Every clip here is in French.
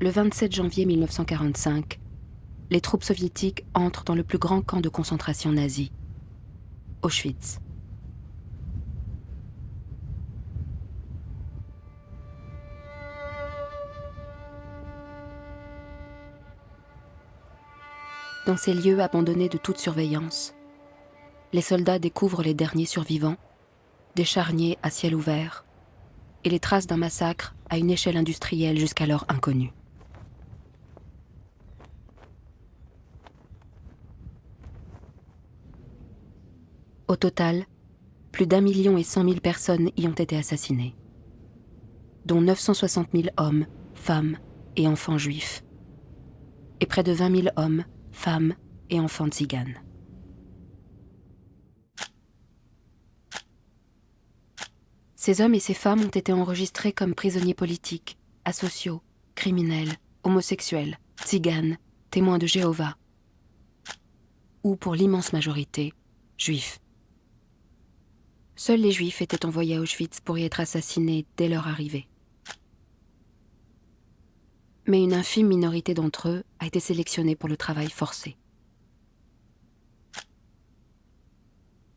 le 27 janvier 1945, les troupes soviétiques entrent dans le plus grand camp de concentration nazi, Auschwitz. Dans ces lieux abandonnés de toute surveillance, les soldats découvrent les derniers survivants, des charniers à ciel ouvert, et les traces d'un massacre à une échelle industrielle jusqu'alors inconnue. Au total, plus d'1,1 million personnes y ont été assassinées, dont 960 000 hommes, femmes et enfants juifs, et près de 20 000 hommes, femmes et enfants tziganes. Ces hommes et ces femmes ont été enregistrés comme prisonniers politiques, asociaux, criminels, homosexuels, tziganes, témoins de Jéhovah, ou pour l'immense majorité, juifs. Seuls les juifs étaient envoyés à Auschwitz pour y être assassinés dès leur arrivée. Mais une infime minorité d'entre eux a été sélectionnée pour le travail forcé.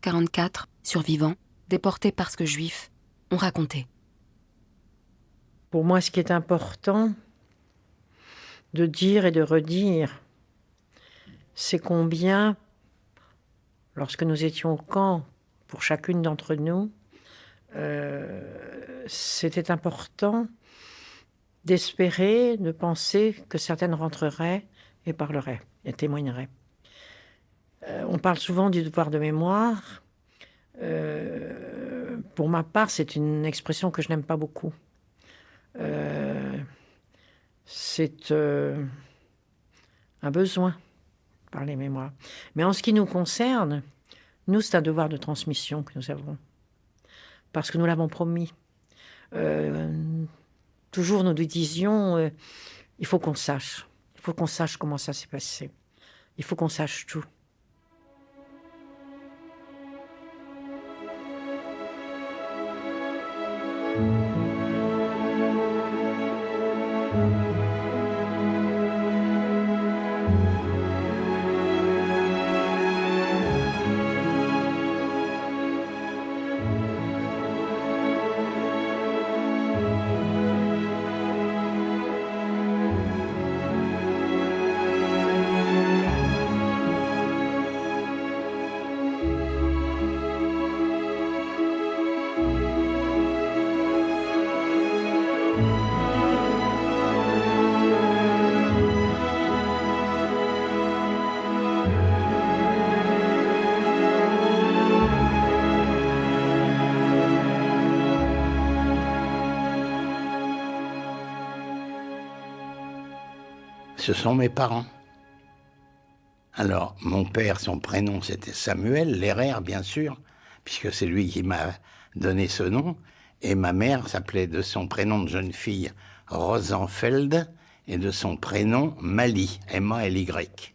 44 survivants, déportés parce que juifs, ont raconté. Pour moi, ce qui est important de dire et de redire, c'est combien, lorsque nous étions au camp, pour chacune d'entre nous, c'était important d'espérer, de penser que certaines rentreraient et parleraient et témoigneraient. On parle souvent du devoir de mémoire. Pour ma part, c'est une expression que je n'aime pas beaucoup. C'est un besoin par les mémoires. Mais en ce qui nous concerne, nous, c'est un devoir de transmission que nous avons. Parce que nous l'avons promis. Toujours nous disions, il faut qu'on sache. Il faut qu'on sache comment ça s'est passé. Il faut qu'on sache tout. Ce sont mes parents. Alors, mon père, son prénom, c'était Samuel Lerrer, bien sûr, puisque c'est lui qui m'a donné ce nom. Et ma mère s'appelait de son prénom de jeune fille Rosenfeld et de son prénom Mali, M-A-L-Y.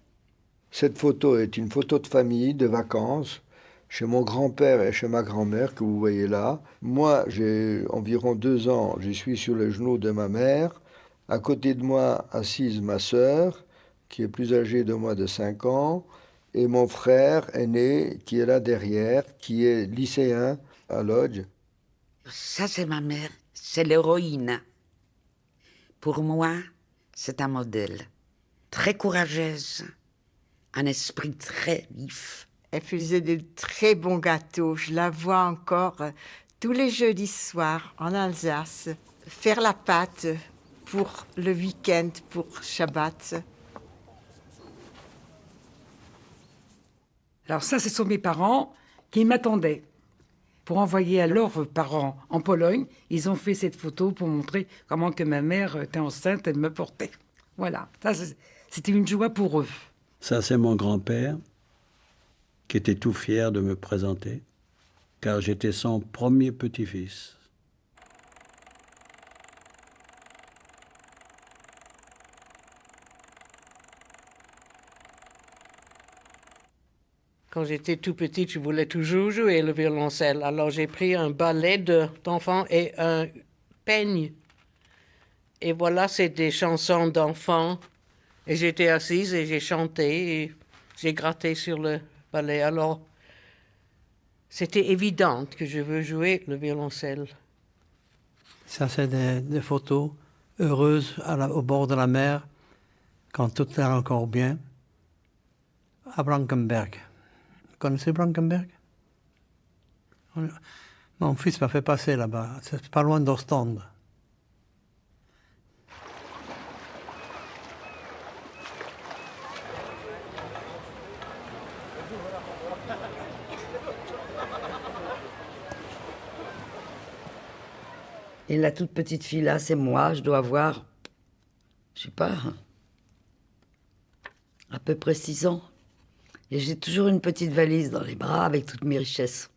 Cette photo est une photo de famille, de vacances, chez mon grand-père et chez ma grand-mère, que vous voyez là. Moi, j'ai environ 2 ans, je suis sur les genoux de ma mère. À côté de moi, assise ma sœur, qui est plus âgée de moi de 5 ans, et mon frère aîné, qui est là derrière, qui est lycéen à Lodz. Ça, c'est ma mère. C'est l'héroïne. Pour moi, c'est un modèle. Très courageuse, un esprit très vif. Elle faisait de très bons gâteaux. Je la vois encore tous les jeudis soirs en Alsace faire la pâte pour le week-end, pour Shabbat. Alors ça, ce sont mes parents qui m'attendaient. Pour envoyer à leurs parents en Pologne, ils ont fait cette photo pour montrer comment que ma mère était enceinte, elle me portait. Voilà, ça, c'était une joie pour eux. Ça, c'est mon grand-père qui était tout fier de me présenter, car j'étais son premier petit-fils. Quand j'étais tout petite, je voulais toujours jouer le violoncelle. Alors j'ai pris un balai d'enfants et un peigne. Et voilà, c'est des chansons d'enfants. Et j'étais assise et j'ai chanté et j'ai gratté sur le balai. Alors, c'était évident que je veux jouer le violoncelle. Ça, c'est des photos heureuses au bord de la mer, quand tout est encore bien, à Blankenberg. Vous connaissez Blankenberg? Mon fils m'a fait passer là-bas. C'est pas loin d'Ostende. Et la toute petite fille là, c'est moi, je dois avoir, je sais pas, à peu près 6 ans. Et j'ai toujours une petite valise dans les bras avec toutes mes richesses,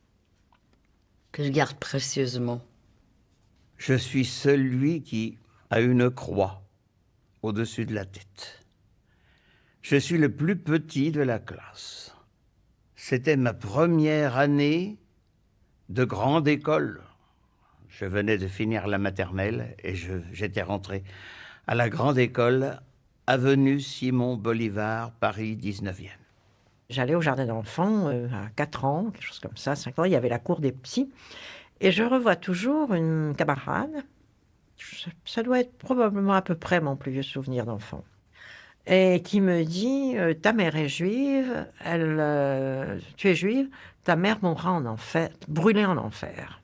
que je garde précieusement. Je suis celui qui a une croix au-dessus de la tête. Je suis le plus petit de la classe. C'était ma première année de grande école. Je venais de finir la maternelle et j'étais rentré à la grande école, avenue Simon Bolivar, Paris 19e. J'allais au jardin d'enfants à 4 ans, quelque chose comme ça, 5 ans. Il y avait la cour des petits. Et je revois toujours une camarade. Ça doit être probablement à peu près mon plus vieux souvenir d'enfant. Et qui me dit, ta mère est juive, tu es juive, ta mère mourra en enfer, brûlée en enfer.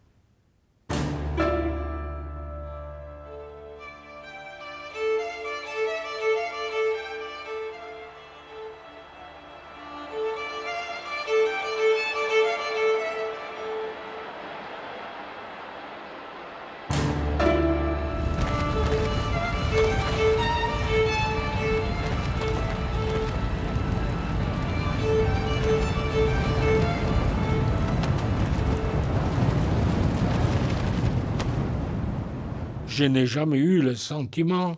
Je n'ai jamais eu le sentiment,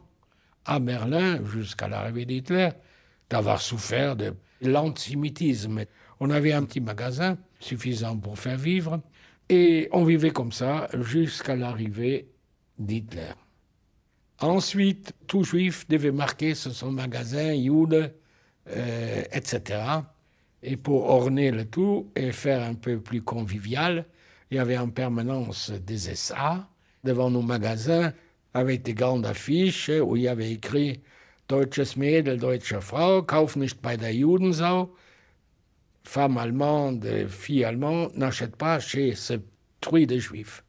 à Berlin, jusqu'à l'arrivée d'Hitler, d'avoir souffert de l'antisémitisme. On avait un petit magasin suffisant pour faire vivre, et on vivait comme ça jusqu'à l'arrivée d'Hitler. Ensuite, tout juif devait marquer sur son magasin Jude, etc. Et pour orner le tout et faire un peu plus convivial, il y avait en permanence des SA devant nos magasins avec des grandes affiches où il y avait écrit « Deutsches Mädel, deutsche Frau, kauf nicht bei der Judensau ». Femme allemande, fille allemande, n'achète pas chez ce truie de juifs.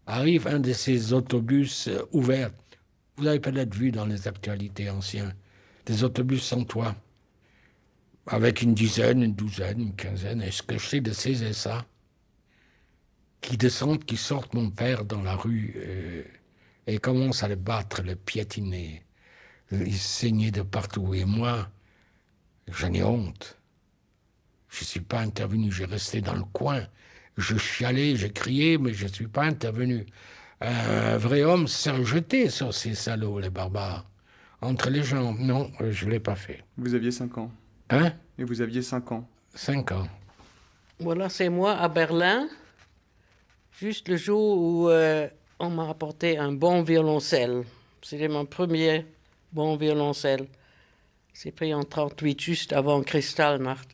Arrive un de ces autobus ouverts. Vous avez peut-être vu dans les actualités anciennes, des autobus sans toit, avec une dizaine, une douzaine, une quinzaine, est-ce que je sais de ces SA qui descendent, qui sortent mon père dans la rue et commencent à le battre, le piétiner. Il saignait de partout. Et moi, j'en ai honte. Je ne suis pas intervenu, j'ai resté dans le coin. Je chialais, je criais, mais je ne suis pas intervenu. Un vrai homme s'est jeté sur ces salauds, les barbares. Entre les jambes, non, je ne l'ai pas fait. Vous aviez 5 ans. Hein? Et vous aviez 5 ans. 5 ans. Voilà, c'est moi à Berlin, juste le jour où on m'a apporté un bon violoncelle. C'était mon premier bon violoncelle. C'est pris en 1938, juste avant Kristallnacht.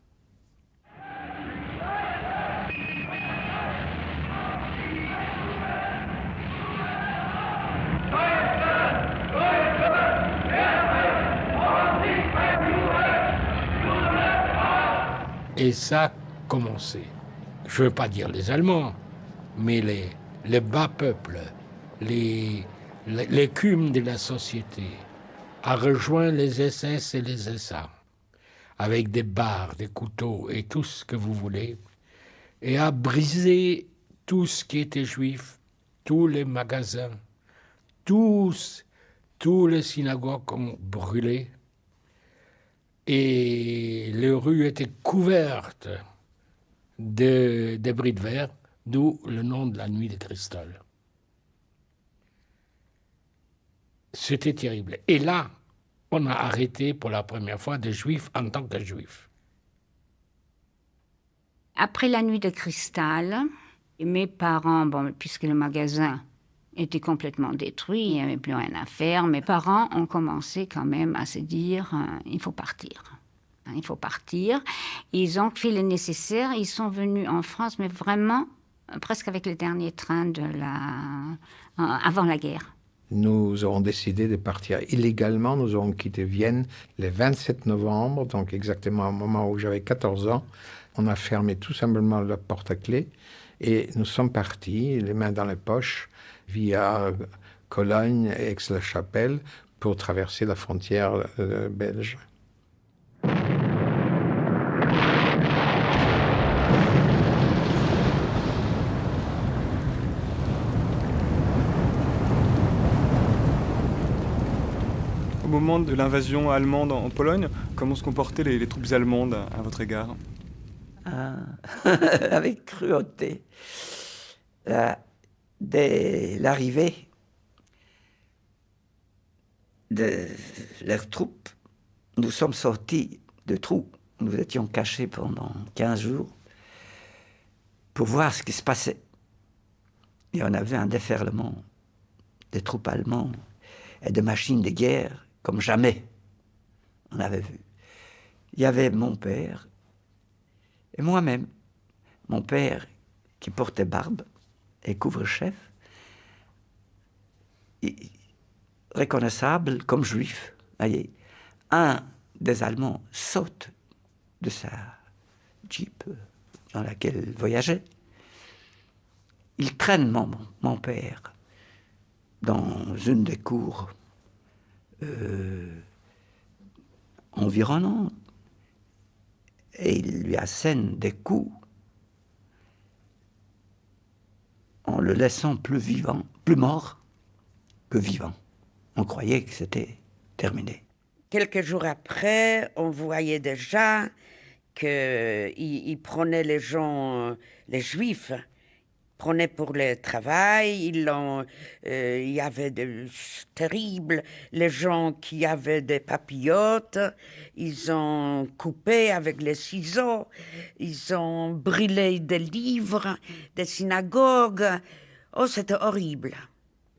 Et ça a commencé. Je ne veux pas dire les Allemands, mais les bas peuples, l'écume de la société, a rejoint les SS et les SA, avec des barres, des couteaux et tout ce que vous voulez, et a brisé tout ce qui était juif, tous les magasins, tous les synagogues ont brûlé, et les rues étaient couvertes de débris de verre, d'où le nom de la nuit de cristal. C'était terrible. Et là, on a arrêté pour la première fois des juifs en tant que juifs. Après la nuit de cristal, mes parents, bon, puisque le magasin était complètement détruit, il n'y avait plus rien à faire. Mes parents ont commencé quand même à se dire il faut partir. Il faut partir. Ils ont fait le nécessaire. Ils sont venus en France, mais vraiment presque avec le dernier train avant la guerre. Nous avons décidé de partir illégalement. Nous avons quitté Vienne le 27 novembre, donc exactement au moment où j'avais 14 ans. On a fermé tout simplement la porte à clé et nous sommes partis, les mains dans les poches, via Cologne et Aix-la-Chapelle pour traverser la frontière belge. Au moment de l'invasion allemande en Pologne, comment se comportaient les troupes allemandes à votre égard? Avec cruauté. Dès l'arrivée de leurs troupes, nous sommes sortis de trous. Nous étions cachés pendant 15 jours pour voir ce qui se passait. Et on avait un déferlement des troupes allemandes et de machines de guerre comme jamais on avait vu. Il y avait mon père et moi-même. Mon père qui portait barbe et couvre-chef, reconnaissable comme juif. Voyez, un des Allemands saute de sa Jeep dans laquelle il voyageait. Il traîne mon père dans une des cours environnantes et il lui assène des coups en le laissant plus mort que vivant. On croyait que c'était terminé. Quelques jours après, on voyait déjà qu'ils prenaient les gens, les Juifs, prenaient pour le travail. Il y avait de terribles, les gens qui avaient des papillotes, ils ont coupé avec les ciseaux, ils ont brûlé des livres, des synagogues. Oh, c'était horrible.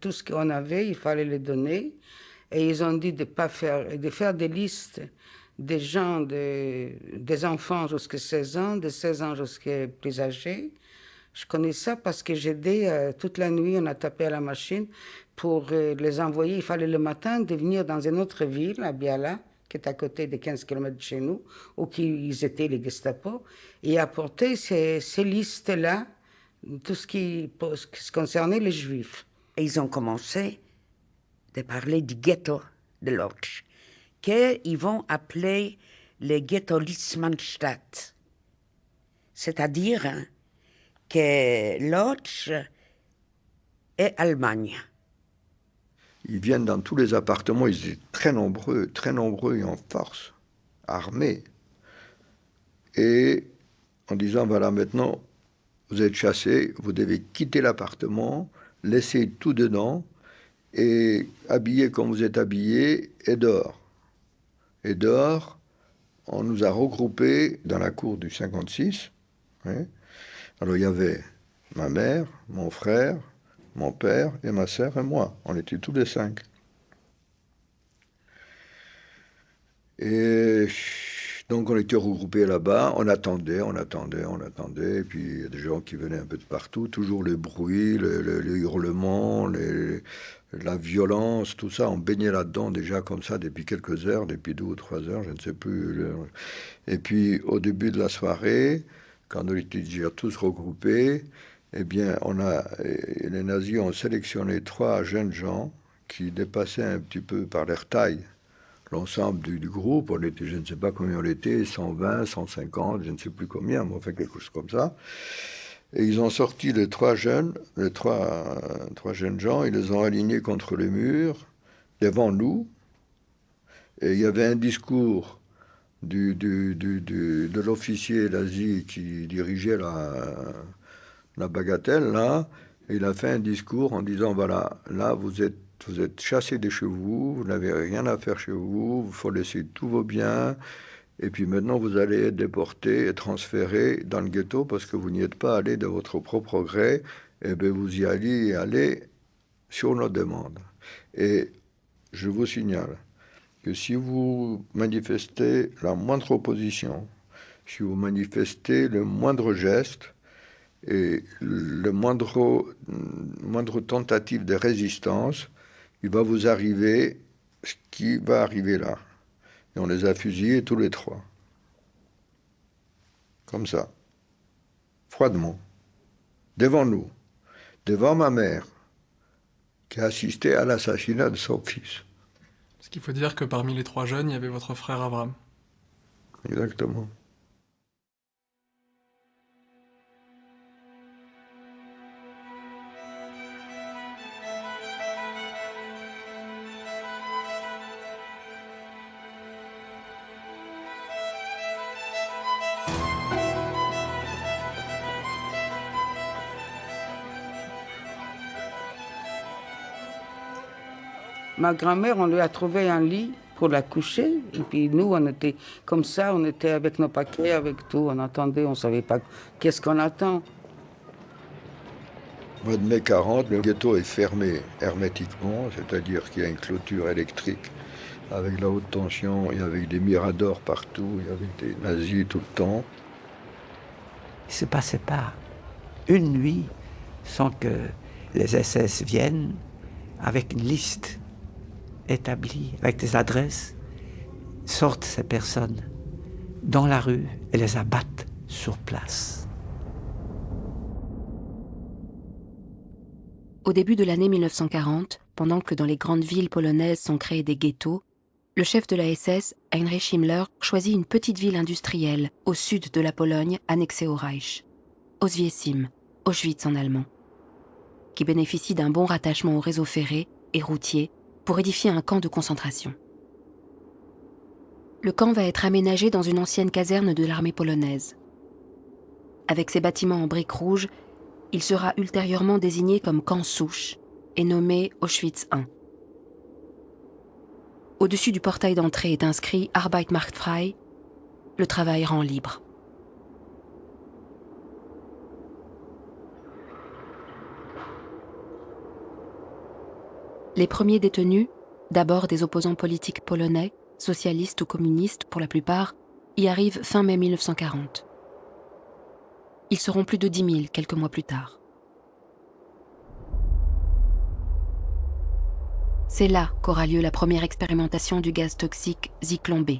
Tout ce qu'on avait, il fallait le donner. Et ils ont dit de faire des listes des gens, des enfants jusqu'à 16 ans, de 16 ans jusqu'à plus âgés. Je connais ça parce que j'aidais toute la nuit, on a tapé à la machine pour les envoyer. Il fallait le matin de venir dans une autre ville, à Biala, qui est à côté de 15 km de chez nous, où ils étaient les Gestapo, et apporter ces listes-là, tout ce qui concernait les Juifs. Et ils ont commencé de parler du ghetto de Lodz, qu'ils vont appeler le ghetto Liesmannstadt. C'est-à-dire que Lodz est Allemagne. Ils viennent dans tous les appartements, ils étaient très nombreux et en force, armés. Et en disant, voilà, maintenant, vous êtes chassés, vous devez quitter l'appartement, laisser tout dedans, et habillés comme vous êtes habillés, et dehors. Et dehors, on nous a regroupés dans la cour du 56. Hein. Alors il y avait ma mère, mon frère, mon père et ma sœur et moi. On était tous les 5. Et donc on était regroupés là-bas, on attendait. Et puis il y a des gens qui venaient un peu de partout, toujours le bruit, le hurlement, la violence, tout ça. On baignait là-dedans déjà comme ça depuis quelques heures, depuis 2 ou 3 heures, je ne sais plus. Et puis au début de la soirée, quand on était déjà tous regroupés, eh bien, les nazis ont sélectionné 3 jeunes gens qui dépassaient un petit peu par leur taille l'ensemble du groupe. On était, je ne sais pas combien on était, 120, 150, je ne sais plus combien, mais on fait quelque chose comme ça. Et ils ont sorti les 3 jeunes gens, ils les ont alignés contre le mur, devant nous. Et il y avait un discours de l'officier nazi qui dirigeait la bagatelle, là. Et il a fait un discours en disant, voilà, là, vous êtes chassés de chez vous, vous n'avez rien à faire chez vous, il faut laisser tous vos biens, et puis maintenant vous allez être déportés et transférés dans le ghetto parce que vous n'y êtes pas allés de votre propre gré, et bien vous y allez sur nos demandes. Et je vous signale que si vous manifestez la moindre opposition, si vous manifestez le moindre geste et le moindre tentative de résistance, il va vous arriver ce qui va arriver là. Et on les a fusillés tous les trois. Comme ça. Froidement. Devant nous. Devant ma mère, qui a assisté à l'assassinat de son fils. Ce qu'il faut dire que parmi les 3 jeunes, il y avait votre frère Abraham. Exactement. Ma grand-mère, on lui a trouvé un lit pour la coucher. Et puis nous, on était comme ça, on était avec nos paquets, avec tout. On attendait, on ne savait pas qu'est-ce qu'on attend. Au mois de mai 40, le ghetto est fermé hermétiquement, c'est-à-dire qu'il y a une clôture électrique avec la haute tension, et avec des miradors partout, il y avait des nazis tout le temps. Il ne se passait pas une nuit sans que les SS viennent avec une liste établie, avec des adresses, sortent ces personnes dans la rue et les abattent sur place. Au début de l'année 1940, pendant que dans les grandes villes polonaises sont créés des ghettos, le chef de la SS, Heinrich Himmler, choisit une petite ville industrielle au sud de la Pologne annexée au Reich, Oświęcim, Auschwitz en allemand, qui bénéficie d'un bon rattachement au réseau ferré et routier pour édifier un camp de concentration. Le camp va être aménagé dans une ancienne caserne de l'armée polonaise. Avec ses bâtiments en briques rouges, il sera ultérieurement désigné comme camp souche et nommé Auschwitz I. Au-dessus du portail d'entrée est inscrit Arbeit macht frei, le travail rend libre. Les premiers détenus, d'abord des opposants politiques polonais, socialistes ou communistes pour la plupart, y arrivent fin mai 1940. Ils seront plus de 10 000 quelques mois plus tard. C'est là qu'aura lieu la première expérimentation du gaz toxique Zyklon B.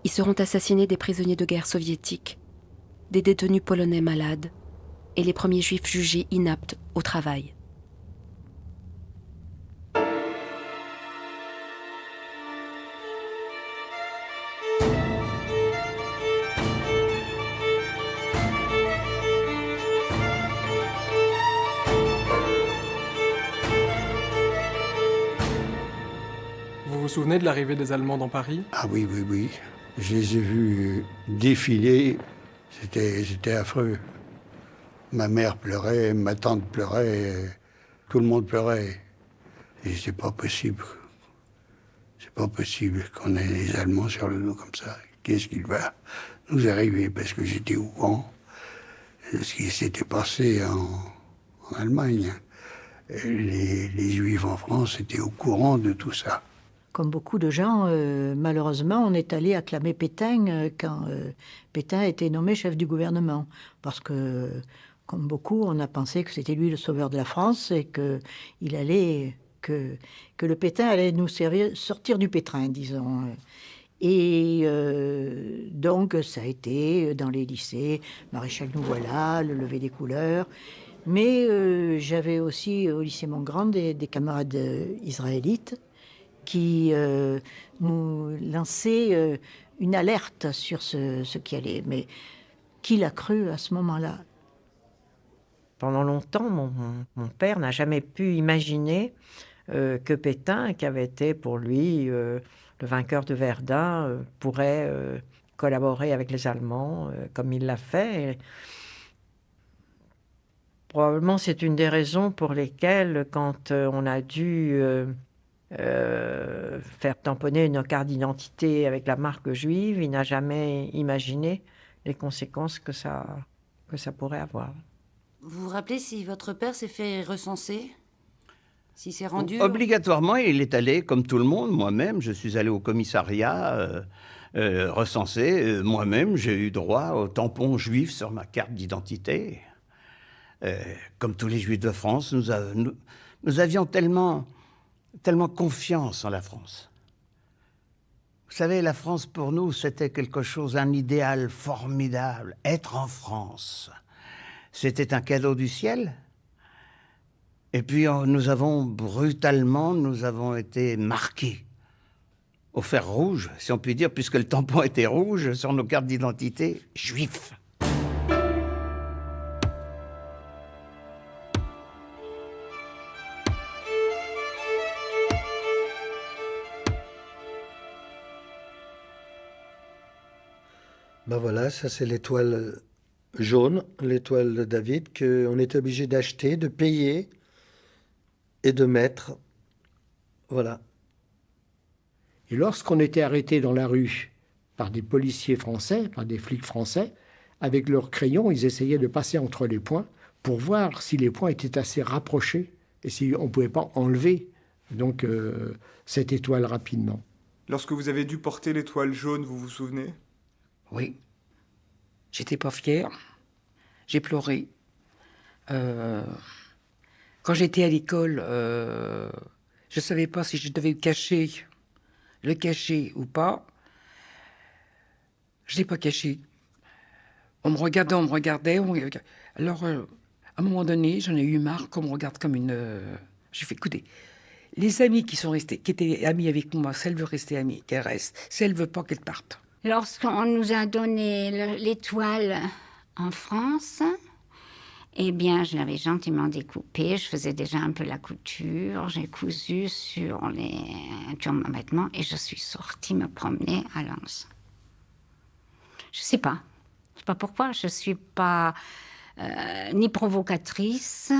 Y seront assassinés des prisonniers de guerre soviétiques, des détenus polonais malades et les premiers juifs jugés inaptes au travail. Vous vous souvenez de l'arrivée des Allemands dans Paris? Ah oui, oui, oui. Je les ai vus défiler. C'était affreux. Ma mère pleurait, ma tante pleurait, tout le monde pleurait. Et c'est pas possible. C'est pas possible qu'on ait les Allemands sur le dos comme ça. Qu'est-ce qu'il va nous arriver? Parce que j'étais au courant de ce qui s'était passé en Allemagne. Les Juifs en France étaient au courant de tout ça. Comme beaucoup de gens, malheureusement, on est allé acclamer Pétain quand Pétain a été nommé chef du gouvernement. Parce que, comme beaucoup, on a pensé que c'était lui le sauveur de la France et que le Pétain allait nous sortir du pétrin, disons. Et donc, ça a été dans les lycées, Maréchal nous voilà, le lever des couleurs. Mais j'avais aussi au lycée Montgrand des camarades israélites qui nous lançaient une alerte sur ce qui allait. Mais qui l'a cru à ce moment-là? Pendant longtemps, mon père n'a jamais pu imaginer que Pétain, qui avait été pour lui le vainqueur de Verdun, pourrait collaborer avec les Allemands comme il l'a fait. Et probablement c'est une des raisons pour lesquelles, quand on a dû faire tamponner nos cartes d'identité avec la marque juive, il n'a jamais imaginé les conséquences que ça pourrait avoir. Vous vous rappelez si votre père s'est fait recenser? S'il s'est rendu? Obligatoirement, il est allé, comme tout le monde, moi-même, je suis allé au commissariat recenser. Moi-même, j'ai eu droit au tampon juif sur ma carte d'identité. Comme tous les juifs de France, nous avions tellement confiance en la France. Vous savez, la France, pour nous, c'était quelque chose, un idéal formidable. Être en France, c'était un cadeau du ciel. Et puis, nous avons été marqués au fer rouge, si on peut dire, puisque le tampon était rouge sur nos cartes d'identité, juifs. Ben voilà, ça c'est l'étoile jaune, l'étoile de David, qu'on était obligé d'acheter, de payer et de mettre. Voilà. Et lorsqu'on était arrêté dans la rue par des policiers français, par des flics français, avec leurs crayons, ils essayaient de passer entre les points pour voir si les points étaient assez rapprochés et si on ne pouvait pas enlever donc, cette étoile rapidement. Lorsque vous avez dû porter l'étoile jaune, vous vous souvenez? Oui. J'étais pas fière. J'ai pleuré. Quand j'étais à l'école, je savais pas si je devais le cacher ou pas. Je l'ai pas caché. On me regardait. Alors, à un moment donné, j'en ai eu marre qu'on me regarde comme une... J'ai fait, écoutez, les amis qui sont restés, qui étaient amis avec moi, si elle veut rester amie, qu'elle reste. Si elle veut pas, qu'elle parte. Lorsqu'on nous a donné l'étoile en France, eh bien, je l'avais gentiment découpée. Je faisais déjà un peu la couture. J'ai cousu sur mon vêtement et je suis sortie me promener à Lens. Je sais pas pourquoi. Je suis pas ni provocatrice,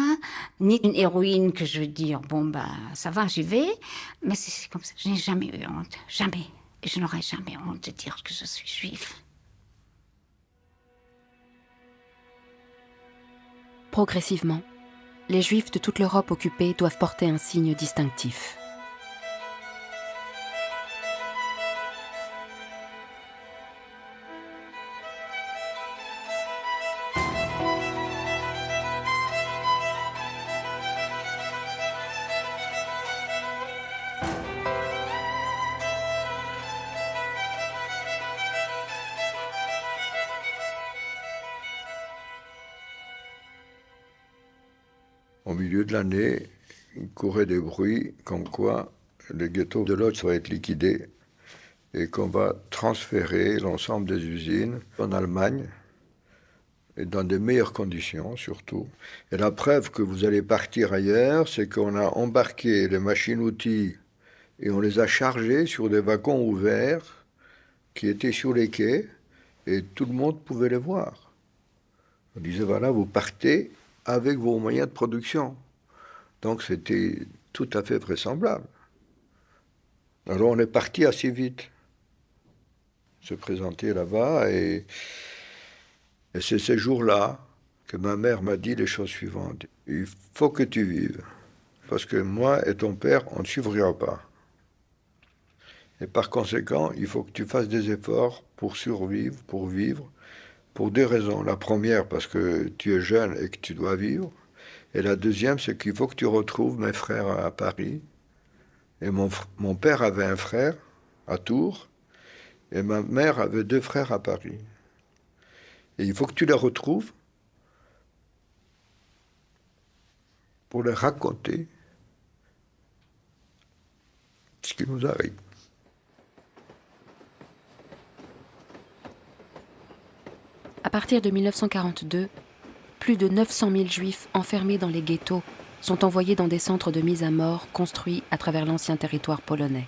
ni une héroïne que je veux dire, bon, ben, ça va, j'y vais. Mais c'est comme ça. Je n'ai jamais eu honte. Jamais. Et je n'aurai jamais honte de dire que je suis juif. Progressivement, les Juifs de toute l'Europe occupée doivent porter un signe distinctif. Au milieu de l'année, il courait des bruits comme quoi le ghetto de Lodz va être liquidé et qu'on va transférer l'ensemble des usines en Allemagne et dans de meilleures conditions surtout. Et la preuve que vous allez partir ailleurs, c'est qu'on a embarqué les machines-outils et on les a chargées sur des wagons ouverts qui étaient sur les quais et tout le monde pouvait les voir. On disait voilà, vous partez avec vos moyens de production. Donc c'était tout à fait vraisemblable. Alors on est parti assez vite, se présenter là-bas, et c'est ces jours-là que ma mère m'a dit les choses suivantes. Il faut que tu vives, parce que moi et ton père, on ne survivra pas. Et par conséquent, il faut que tu fasses des efforts pour survivre, pour vivre, pour deux raisons. La première, parce que tu es jeune et que tu dois vivre. Et la deuxième, c'est qu'il faut que tu retrouves mes frères à Paris. Et mon père avait un frère à Tours, et ma mère avait deux frères à Paris. Et il faut que tu les retrouves pour leur raconter ce qui nous arrive. À partir de 1942, plus de 900 000 Juifs enfermés dans les ghettos sont envoyés dans des centres de mise à mort construits à travers l'ancien territoire polonais.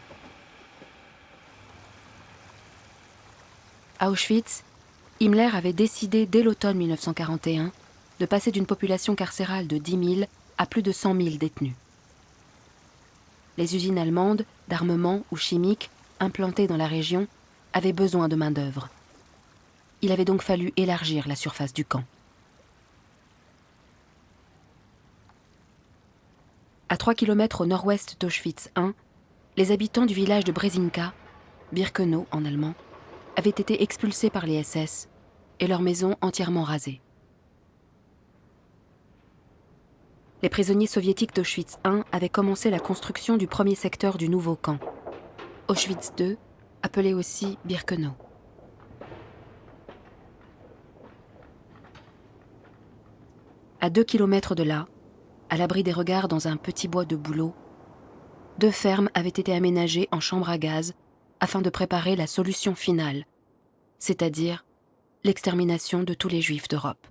À Auschwitz, Himmler avait décidé dès l'automne 1941 de passer d'une population carcérale de 10 000 à plus de 100 000 détenus. Les usines allemandes, d'armement ou chimiques, implantées dans la région, avaient besoin de main-d'œuvre. Il avait donc fallu élargir la surface du camp. À 3 km au nord-ouest d'Auschwitz I, les habitants du village de Brzezinka, Birkenau en allemand, avaient été expulsés par les SS et leurs maisons entièrement rasées. Les prisonniers soviétiques d'Auschwitz I avaient commencé la construction du premier secteur du nouveau camp, Auschwitz II, appelé aussi Birkenau. À 2 km de là, à l'abri des regards dans un petit bois de bouleaux, 2 fermes avaient été aménagées en chambres à gaz afin de préparer la solution finale, c'est-à-dire l'extermination de tous les Juifs d'Europe.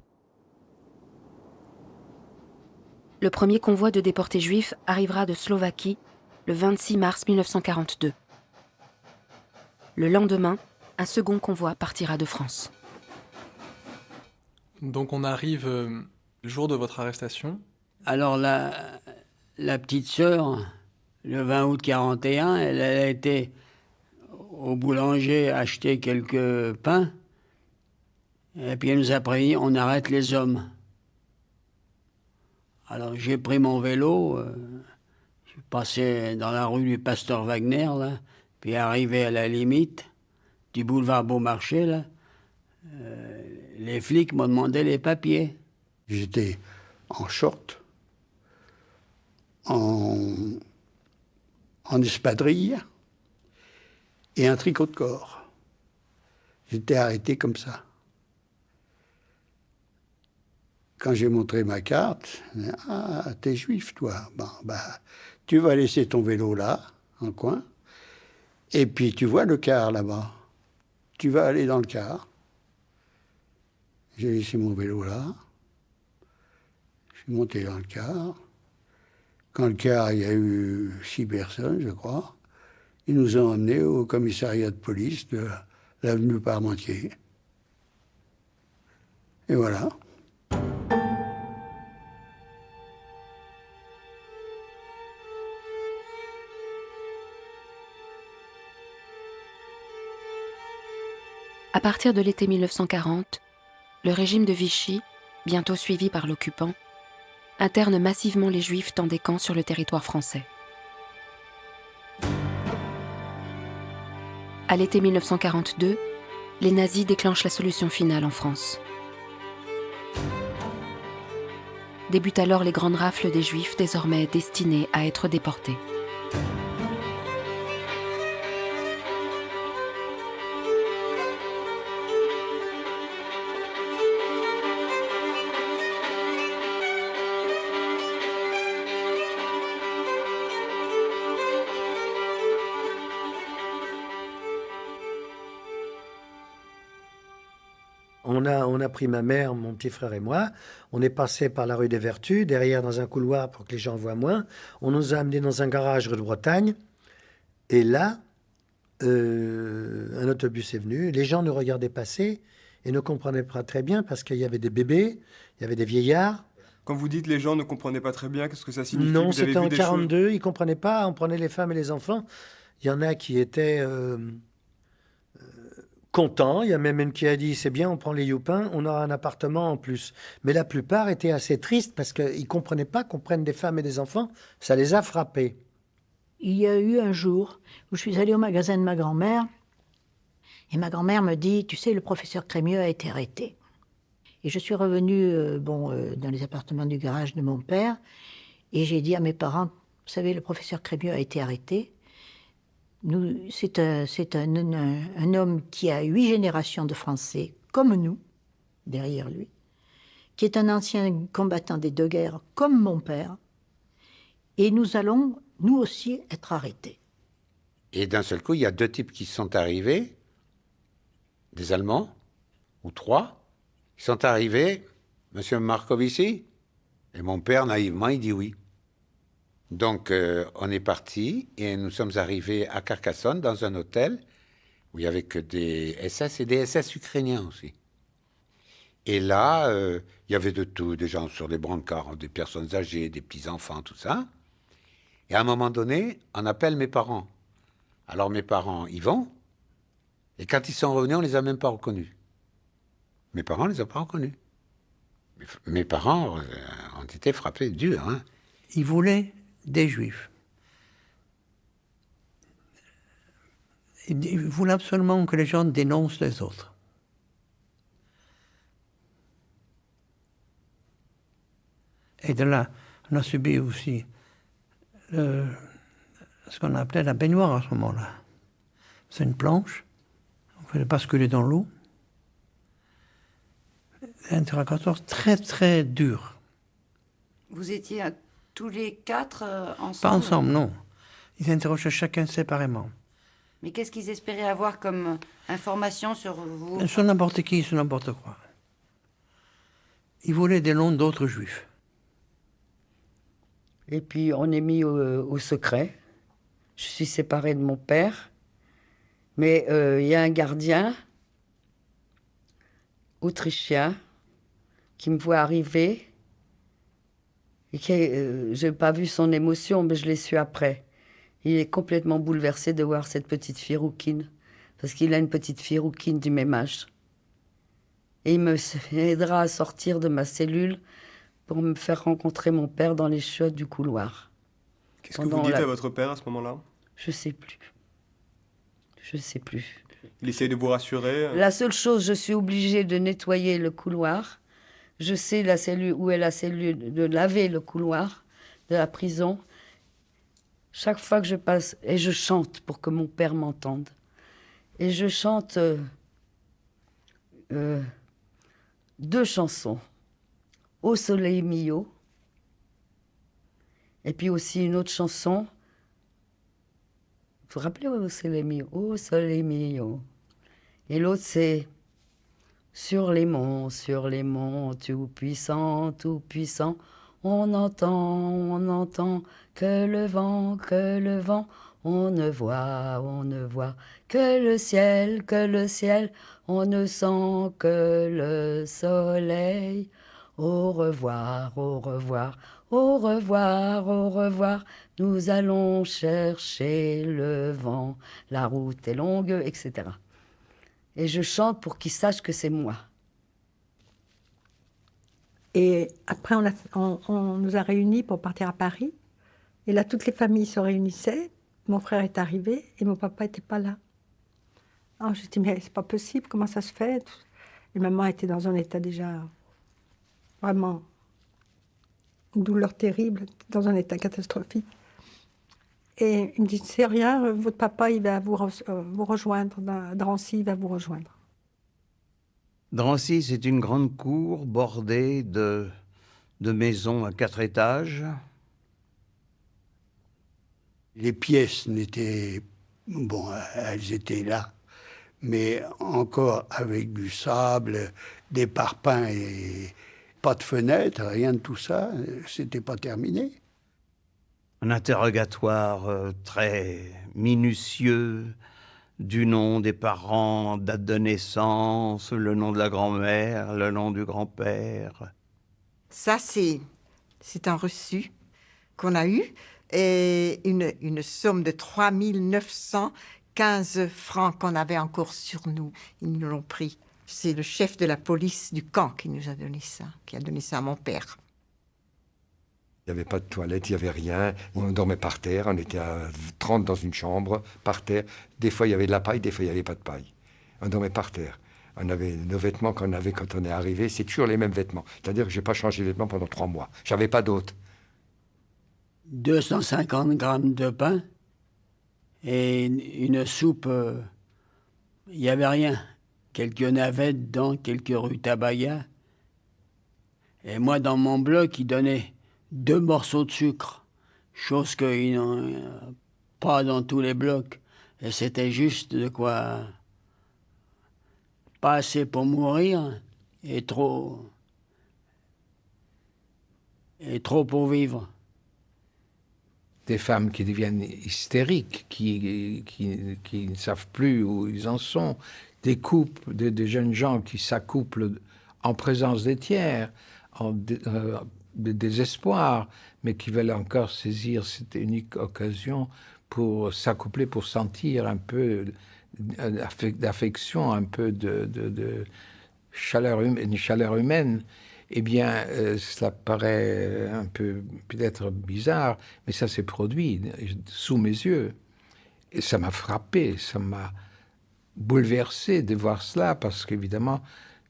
Le premier convoi de déportés juifs arrivera de Slovaquie le 26 mars 1942. Le lendemain, un second convoi partira de France. Donc on arrive le jour de votre arrestation. Alors la petite sœur, le 20 août 41, elle a été au boulanger acheter quelques pains. Et puis elle nous a prévenu, on arrête les hommes. Alors j'ai pris mon vélo, je suis passé dans la rue du Pasteur Wagner, là, puis arrivé à la limite du boulevard Beaumarchais, là, les flics m'ont demandé les papiers. J'étais en short, en espadrille et un tricot de corps. J'étais arrêté comme ça. Quand j'ai montré ma carte, « Ah, t'es juif, toi. Bon, tu vas laisser ton vélo là, en coin, et puis tu vois le car là-bas. Tu vas aller dans le car. » J'ai laissé mon vélo là. Je suis monté dans le car. Quand le car, il y a eu 6 personnes, je crois, ils nous ont emmenés au commissariat de police de l'avenue Parmentier. Et voilà. À partir de l'été 1940, le régime de Vichy, bientôt suivi par l'occupant, interne massivement les Juifs dans des camps sur le territoire français. À l'été 1942, les nazis déclenchent la solution finale en France. Débutent alors les grandes rafles des Juifs désormais destinés à être déportés. On a pris ma mère, mon petit frère et moi. On est passé par la rue des Vertus, derrière dans un couloir pour que les gens voient moins. On nous a amenés dans un garage rue de Bretagne. Et là, un autobus est venu. Les gens nous regardaient passer et ne comprenaient pas très bien parce qu'il y avait des bébés, il y avait des vieillards. Quand vous dites les gens ne comprenaient pas très bien, qu'est-ce que ça signifie? Non, Vous avez c'était en vu des 42, choses... ils ne comprenaient pas. On prenait les femmes et les enfants. Il y en a qui étaient... content, il y a même une qui a dit c'est bien, on prend les youpins, on aura un appartement en plus. Mais la plupart étaient assez tristes parce qu'ils ne comprenaient pas qu'on prenne des femmes et des enfants, ça les a frappés. Il y a eu un jour où je suis allée au magasin de ma grand-mère et ma grand-mère me dit tu sais, le professeur Crémieux a été arrêté. Et je suis revenue dans les appartements du garage de mon père et j'ai dit à mes parents vous savez, le professeur Crémieux a été arrêté. C'est un homme qui a 8 générations de Français, comme nous, derrière lui, qui est un ancien combattant des 2 guerres, comme mon père, et nous allons, nous aussi, être arrêtés. Et d'un seul coup, il y a 2 types qui sont arrivés, des Allemands, ou 3, qui sont arrivés, Monsieur Marcovici, et mon père, naïvement, il dit oui. Donc, on est parti et nous sommes arrivés à Carcassonne, dans un hôtel où il n'y avait que des SS et des SS ukrainiens aussi. Et là, il y avait de tout, des gens sur des brancards, des personnes âgées, des petits-enfants, tout ça. Et à un moment donné, on appelle mes parents. Alors mes parents y vont, et quand ils sont revenus, on ne les a même pas reconnus. Mes parents ne les ont pas reconnus. Mes parents ont été frappés dur. Hein. Ils voulaient des Juifs. Il voulait absolument que les gens dénoncent les autres. Et de là, on a subi aussi ce qu'on appelait la baignoire à ce moment-là. C'est une planche, on faisait basculer dans l'eau. Un interrogatoire très très dur. Vous étiez tous les quatre ensemble? Pas ensemble, non. Ils interrogeaient chacun séparément. Mais qu'est-ce qu'ils espéraient avoir comme information sur vous? Sur n'importe qui, sur n'importe quoi. Ils voulaient des noms d'autres juifs. Et puis on est mis au secret. Je suis séparée de mon père. Mais il y a un gardien autrichien qui me voit arriver. Et je n'ai pas vu son émotion, mais je l'ai su après. Il est complètement bouleversé de voir cette petite fille rouquine. Parce qu'il a une petite fille rouquine du même âge. Et il m'aidera à sortir de ma cellule pour me faire rencontrer mon père dans les chiottes du couloir. Qu'est-ce que vous dites à votre père à ce moment-là? Je sais plus. Je sais plus. Il essaye de vous rassurer? La seule chose, je suis obligée de nettoyer le couloir. Je sais la cellule, où est la cellule, de laver le couloir de la prison. Chaque fois que je passe, et je chante pour que mon père m'entende. Et je chante 2 chansons. Au soleil mio. Et puis aussi une autre chanson. Vous vous rappelez Au soleil mio? Au soleil mio. Et l'autre c'est sur les monts, tout puissant, on entend que le vent, on ne voit que le ciel, on ne sent que le soleil. Au revoir, au revoir, au revoir, au revoir, nous allons chercher le vent, la route est longue, etc. Et je chante pour qu'ils sachent que c'est moi. Et après, on nous a réunis pour partir à Paris. Et là, toutes les familles se réunissaient. Mon frère est arrivé et mon papa n'était pas là. Alors j'ai dit, mais c'est pas possible, comment ça se fait? Et maman était dans un état déjà vraiment une douleur terrible, dans un état catastrophique. Et il me dit, c'est rien, votre papa, il va vous rejoindre, Drancy, il va vous rejoindre. Drancy, c'est une grande cour bordée de maisons à 4 étages. Les pièces n'étaient... Bon, elles étaient là, mais encore avec du sable, des parpaings et pas de fenêtres, rien de tout ça. C'était pas terminé. Un interrogatoire très minutieux, du nom des parents, date de naissance, le nom de la grand-mère, le nom du grand-père. Ça, c'est un reçu qu'on a eu, et une somme de 3 915 francs qu'on avait encore sur nous. Ils nous l'ont pris. C'est le chef de la police du camp qui nous a donné ça, qui a donné ça à mon père. Il n'y avait pas de toilette, il n'y avait rien. On dormait par terre, on était à 30 dans une chambre, par terre. Des fois, il y avait de la paille, des fois, il n'y avait pas de paille. On dormait par terre. On avait nos vêtements qu'on avait quand on est arrivé, c'est toujours les mêmes vêtements. C'est-à-dire que je n'ai pas changé de vêtements pendant 3 mois. J'avais pas d'autres. 250 grammes de pain et une soupe, il n'y avait rien. Quelques navets dedans, quelques rutabagas. Et moi, dans mon bloc, ils donnaient 2 morceaux de sucre, chose qu'ils n'ont pas dans tous les blocs. Et c'était juste de quoi... Pas assez pour mourir et trop pour vivre. Des femmes qui deviennent hystériques, qui ne savent plus où ils en sont, des couples, des jeunes gens qui s'accouplent en présence des tiers, de désespoir, mais qui veulent encore saisir cette unique occasion pour s'accoupler, pour sentir un peu d'affection, un peu de chaleur, une chaleur humaine. Eh bien, cela paraît un peu peut-être bizarre, mais ça s'est produit sous mes yeux. Et ça m'a frappé, ça m'a bouleversé de voir cela, parce qu'évidemment,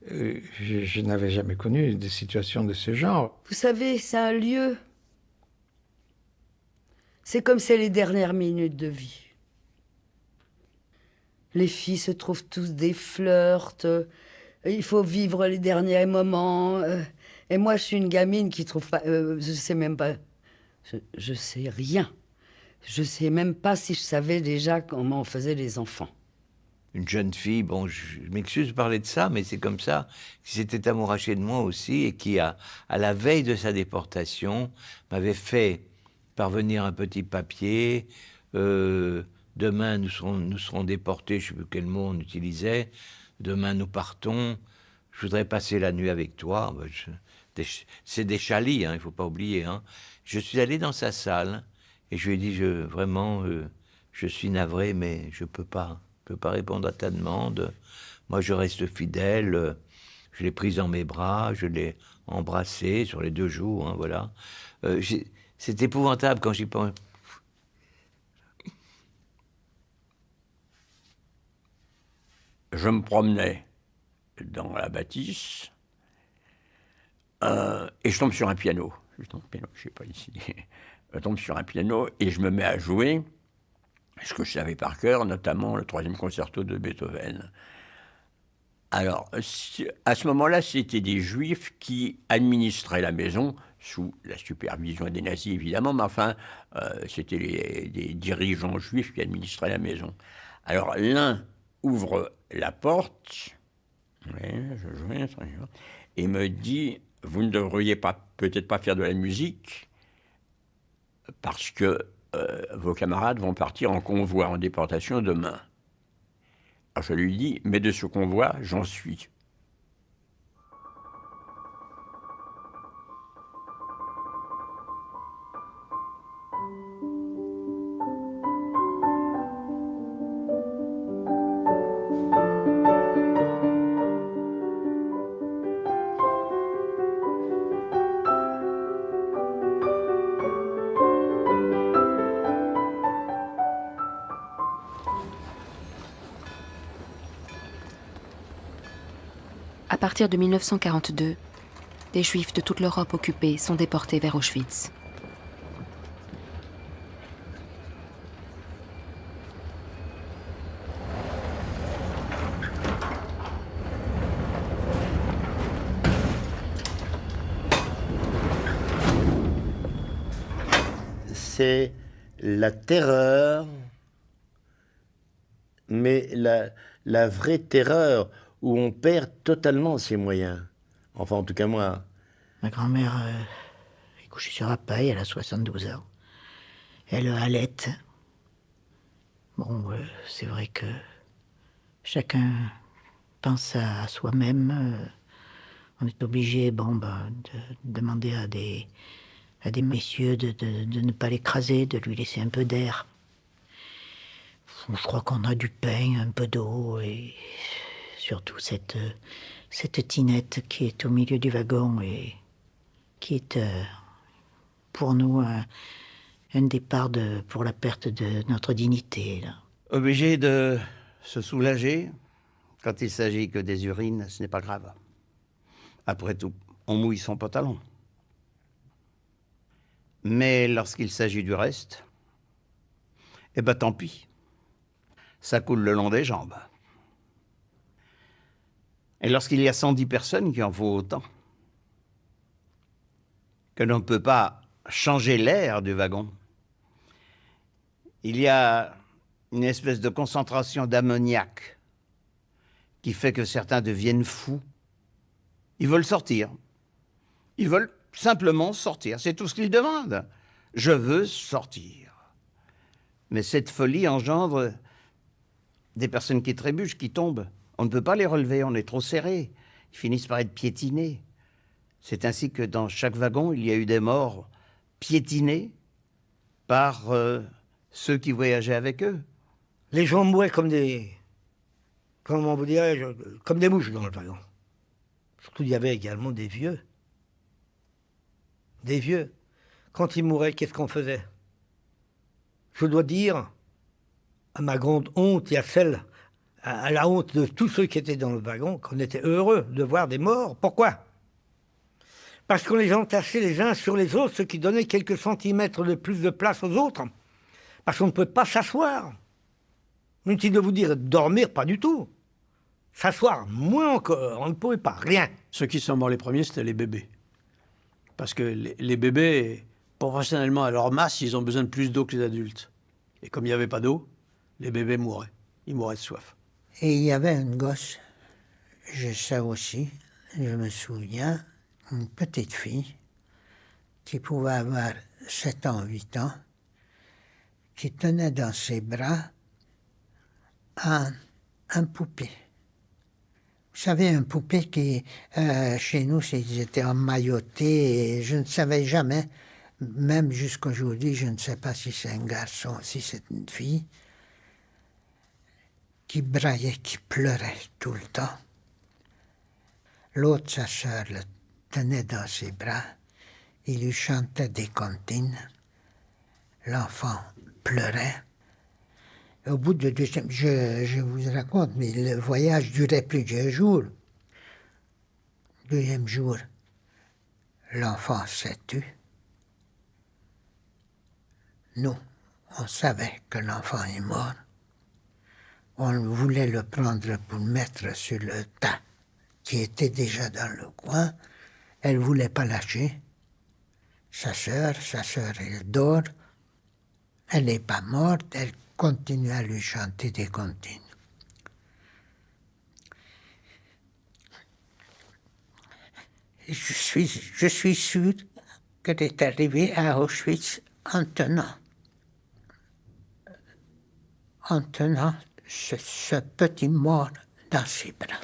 je n'avais jamais connu des situations de ce genre. Vous savez, c'est un lieu. C'est comme c'est les dernières minutes de vie. Les filles se trouvent tous des flirts. Il faut vivre les derniers moments. Et moi, je suis une gamine qui trouve pas... je sais même pas... Je sais rien. Je sais même pas si je savais déjà comment on faisait les enfants. Une jeune fille, bon, je m'excuse de parler de ça, mais c'est comme ça, qui s'était amourachée de moi aussi et qui, à la veille de sa déportation, m'avait fait parvenir un petit papier. Demain, nous serons déportés, je ne sais plus quel mot on utilisait. Demain, nous partons. Je voudrais passer la nuit avec toi. C'est des chalis, hein, il ne faut pas oublier. Hein. Je suis allé dans sa salle et je lui ai dit, vraiment, je suis navré, mais je ne peux pas répondre à ta demande. Moi, je reste fidèle. Je l'ai prise dans mes bras, je l'ai embrassée sur les 2 joues, hein, voilà. C'est épouvantable quand j'y pense. Je me promenais dans la bâtisse et je tombe sur un piano. Je sais pas ici. Je tombe sur un piano et je me mets à jouer ce que je savais par cœur, notamment le 3e concerto de Beethoven. Alors, à ce moment-là, c'était des Juifs qui administraient la maison, sous la supervision des nazis, évidemment, mais enfin, c'était des dirigeants juifs qui administraient la maison. Alors, l'un ouvre la porte, et me dit, vous ne devriez peut-être pas faire de la musique, parce que vos camarades vont partir en convoi, en déportation demain. Alors je lui dis, mais de ce convoi, j'en suis. À partir de 1942, des Juifs de toute l'Europe occupée sont déportés vers Auschwitz. C'est la terreur, mais la vraie terreur où on perd totalement ses moyens. Enfin, en tout cas, moi. Ma grand-mère est couchée sur la paille, elle a 72 ans. Elle allait. Bon, c'est vrai que chacun pense à soi-même. On est obligé, de demander à des messieurs de ne pas l'écraser, de lui laisser un peu d'air. Je crois qu'on a du pain, un peu d'eau et surtout cette tinette qui est au milieu du wagon et qui est pour nous un départ pour la perte de notre dignité. Là. Obligé de se soulager quand il s'agit que des urines, ce n'est pas grave. Après tout, on mouille son pantalon. Mais lorsqu'il s'agit du reste, eh ben tant pis. Ça coule le long des jambes. Et lorsqu'il y a 110 personnes qui en faut autant, que l'on ne peut pas changer l'air du wagon, il y a une espèce de concentration d'ammoniac qui fait que certains deviennent fous. Ils veulent sortir. Ils veulent simplement sortir. C'est tout ce qu'ils demandent. Je veux sortir. Mais cette folie engendre des personnes qui trébuchent, qui tombent. On ne peut pas les relever, on est trop serré. Ils finissent par être piétinés. C'est ainsi que dans chaque wagon, il y a eu des morts piétinés par ceux qui voyageaient avec eux. Les gens mouraient comme des... Comment vous dirais-je? Comme des mouches dans le wagon. Surtout, il y avait également des vieux. des vieux. Quand ils mouraient, qu'est-ce qu'on faisait? Je dois dire, à ma grande honte et à la honte de tous ceux qui étaient dans le wagon, qu'on était heureux de voir des morts. Pourquoi? Parce qu'on les entassait les uns sur les autres, ce qui donnait quelques centimètres de plus de place aux autres. Parce qu'on ne pouvait pas s'asseoir. Inutile de vous dire dormir, pas du tout. S'asseoir, moins encore, on ne pouvait pas, rien. Ceux qui sont morts les premiers, c'était les bébés. Parce que les bébés, proportionnellement à leur masse, ils ont besoin de plus d'eau que les adultes. Et comme il n'y avait pas d'eau, les bébés mouraient. Ils mouraient de soif. Et il y avait une gosse, je sais aussi, je me souviens, une petite fille qui pouvait avoir 7 ans, 8 ans, qui tenait dans ses bras un poupée. Vous savez, un poupée qui, chez nous, ils étaient emmaillotés, et je ne savais jamais, même jusqu'aujourd'hui, je ne sais pas si c'est un garçon, si c'est une fille, qui braillait, qui pleurait tout le temps. L'autre, sa sœur, le tenait dans ses bras, il lui chantait des comptines. L'enfant pleurait. Au bout de 2 semaines, je vous raconte, mais le voyage durait plusieurs jours. 2e jour, l'enfant s'est tu. Nous, on savait que l'enfant est mort. On voulait le prendre pour le mettre sur le tas qui était déjà dans le coin. Elle ne voulait pas lâcher. Sa sœur, elle dort. Elle n'est pas morte, elle continue à lui chanter des comptines. Je suis sûr qu'elle est arrivée à Auschwitz en tenant ce petit mort dans ses bras.